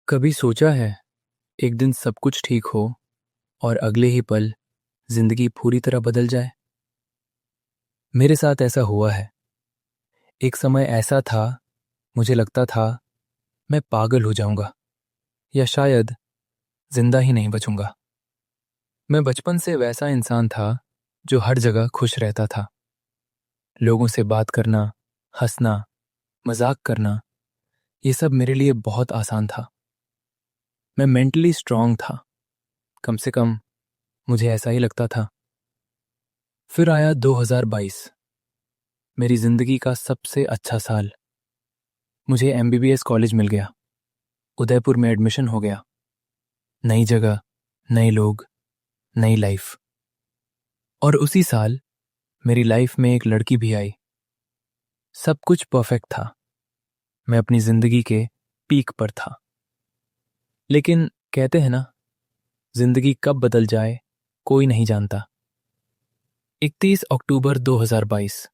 कभी सोचा है एक दिन सब कुछ ठीक हो और अगले ही पल जिंदगी पूरी तरह बदल जाए। मेरे साथ ऐसा हुआ है। एक समय ऐसा था, मुझे लगता था मैं पागल हो जाऊंगा या शायद जिंदा ही नहीं बचूंगा। मैं बचपन से वैसा इंसान था जो हर जगह खुश रहता था। लोगों से बात करना, हंसना, मजाक करना, ये सब मेरे लिए बहुत आसान था। मैं मेंटली स्ट्रांग था, कम से कम मुझे ऐसा ही लगता था। फिर आया 2022, मेरी जिंदगी का सबसे अच्छा साल। मुझे एमबीबीएस कॉलेज मिल गया, उदयपुर में एडमिशन हो गया। नई जगह, नए लोग, नई लाइफ। और उसी साल मेरी लाइफ में एक लड़की भी आई। सब कुछ परफेक्ट था, मैं अपनी जिंदगी के पीक पर था। लेकिन कहते हैं ना, जिंदगी कब बदल जाए कोई नहीं जानता। 31 अक्टूबर 2022,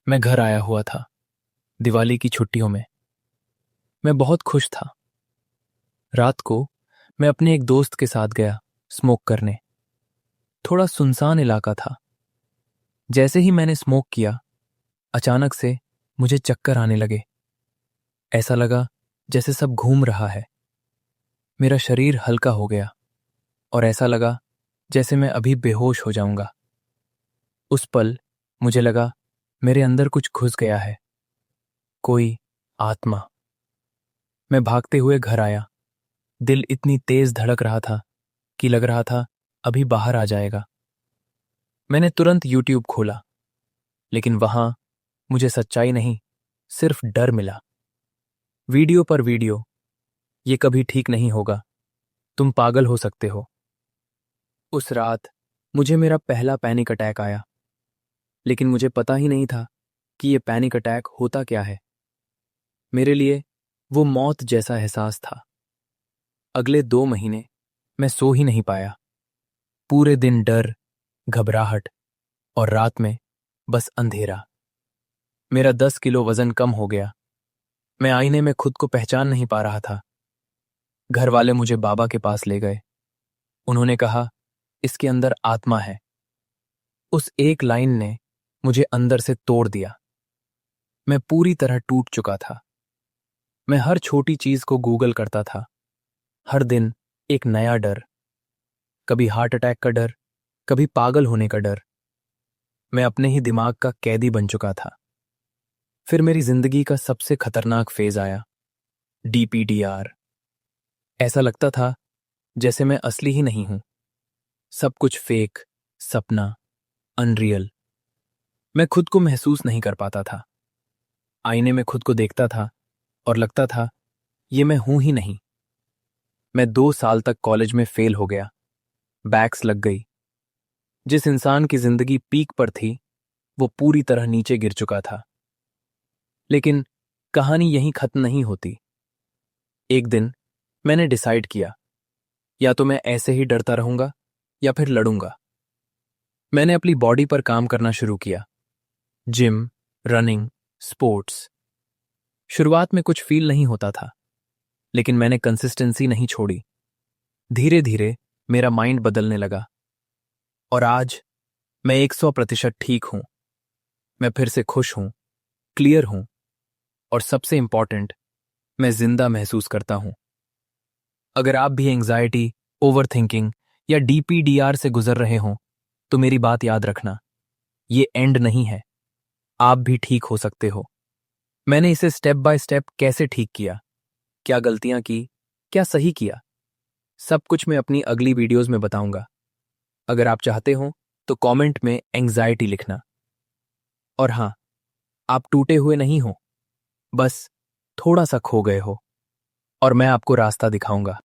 मैं घर आया हुआ था दिवाली की छुट्टियों में। मैं बहुत खुश था। रात को मैं अपने एक दोस्त के साथ गया स्मोक करने। थोड़ा सुनसान इलाका था। जैसे ही मैंने स्मोक किया, अचानक से मुझे चक्कर आने लगे। ऐसा लगा जैसे सब घूम रहा है। मेरा शरीर हल्का हो गया और ऐसा लगा जैसे मैं अभी बेहोश हो जाऊंगा। उस पल मुझे लगा मेरे अंदर कुछ घुस गया है, कोई आत्मा। मैं भागते हुए घर आया। दिल इतनी तेज धड़क रहा था कि लग रहा था अभी बाहर आ जाएगा। मैंने तुरंत यूट्यूब खोला, लेकिन वहां मुझे सच्चाई नहीं, सिर्फ डर मिला। वीडियो पर वीडियो, ये कभी ठीक नहीं होगा, तुम पागल हो सकते हो। उस रात मुझे मेरा पहला पैनिक अटैक आया, लेकिन मुझे पता ही नहीं था कि ये पैनिक अटैक होता क्या है। मेरे लिए वो मौत जैसा एहसास था। अगले 2 महीने मैं सो ही नहीं पाया। पूरे दिन डर, घबराहट और रात में बस अंधेरा। मेरा 10 किलो वजन कम हो गया। मैं आईने में खुद को पहचान नहीं पा रहा था। घर वाले मुझे बाबा के पास ले गए। उन्होंने कहा, इसके अंदर आत्मा है। उस एक लाइन ने मुझे अंदर से तोड़ दिया। मैं पूरी तरह टूट चुका था। मैं हर छोटी चीज को गूगल करता था। हर दिन एक नया डर, कभी हार्ट अटैक का डर, कभी पागल होने का डर। मैं अपने ही दिमाग का कैदी बन चुका था। फिर मेरी जिंदगी का सबसे खतरनाक फेज आया, डीपीडीआर। ऐसा लगता था जैसे मैं असली ही नहीं हूं। सब कुछ फेक, सपना, अनरियल। मैं खुद को महसूस नहीं कर पाता था। आईने में खुद को देखता था और लगता था ये मैं हूं ही नहीं। मैं 2 साल तक कॉलेज में फेल हो गया। बैक्स लग गई। जिस इंसान की जिंदगी पीक पर थी, वो पूरी तरह नीचे गिर चुका था। लेकिन कहानी यहीं खत्म नहीं होती। एक दिन मैंने डिसाइड किया, या तो मैं ऐसे ही डरता रहूंगा या फिर लड़ूंगा। मैंने अपनी बॉडी पर काम करना शुरू किया। Gym, running, sports. शुरुआत में कुछ फील नहीं होता था, लेकिन मैंने कंसिस्टेंसी नहीं छोड़ी। धीरे धीरे मेरा माइंड बदलने लगा और आज मैं 100% ठीक हूं। मैं फिर से खुश हूं, क्लियर हूं और सबसे इंपॉर्टेंट, मैं जिंदा महसूस करता हूं। अगर आप भी एंजाइटी, ओवरथिंकिंग या डीपीडीआर से गुजर रहे हों, तो मेरी बात याद रखना, ये एंड नहीं है। आप भी ठीक हो सकते हो। मैंने इसे स्टेप बाय स्टेप कैसे ठीक किया, क्या गलतियां की, क्या सही किया, सब कुछ मैं अपनी अगली वीडियोस में बताऊंगा। अगर आप चाहते हो तो कमेंट में एंजाइटी लिखना। और हाँ, आप टूटे हुए नहीं हो, बस थोड़ा सा खो गए हो और मैं आपको रास्ता दिखाऊंगा।